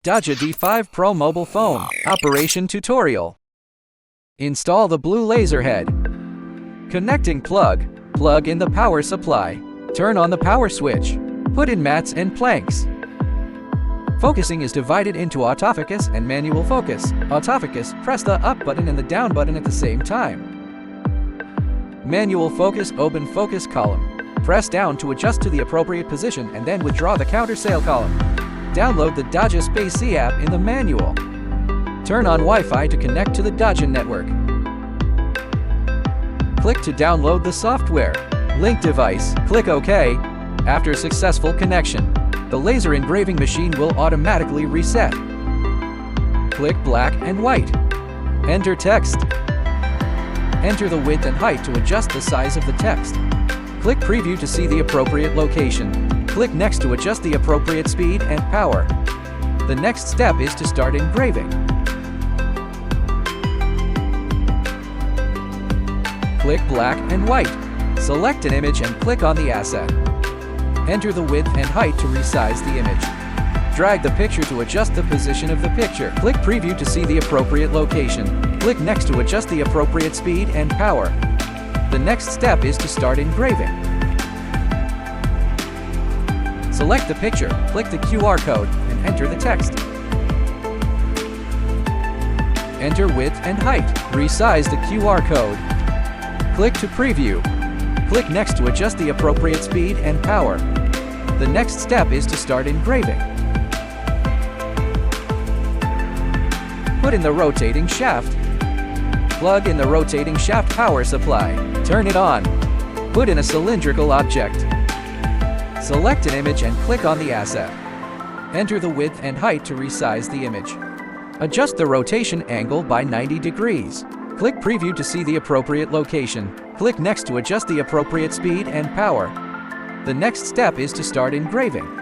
DAJA D5 Pro Mobile Phone Operation Tutorial. Install the blue laser head. Connecting plug. Plug in the power supply. Turn on the power switch. Put in mats and planks. Focusing is divided into autofocus and manual focus. Autofocus, press the up button and the down button at the same time. Manual focus, open focus column. Press down to adjust to the appropriate position and then withdraw the counter sail column. Download the DAJA Space C app in the manual. Turn on Wi-Fi to connect to the DAJA network. Click to download the software. Link device. Click OK. After successful connection, the laser engraving machine will automatically reset. Click black and white. Enter text. Enter the width and height to adjust the size of the text. Click preview to see the appropriate location. Click next to adjust the appropriate speed and power. The next step is to start engraving. Click black and white. Select an image and click on the asset. Enter the width and height to resize the image. Drag the picture to adjust the position of the picture. Click preview to see the appropriate location. Click next to adjust the appropriate speed and power. The next step is to start engraving. Select the picture, click the QR code, and enter the text. Enter width and height. Resize the QR code. Click to preview. Click next to adjust the appropriate speed and power. The next step is to start engraving. Put in the rotating shaft. Plug in the rotating shaft power supply. Turn it on. Put in a cylindrical object. Select an image and click on the asset. Enter the width and height to resize the image. Adjust the rotation angle by 90 degrees. Click preview to see the appropriate location. Click next to adjust the appropriate speed and power. The next step is to start engraving.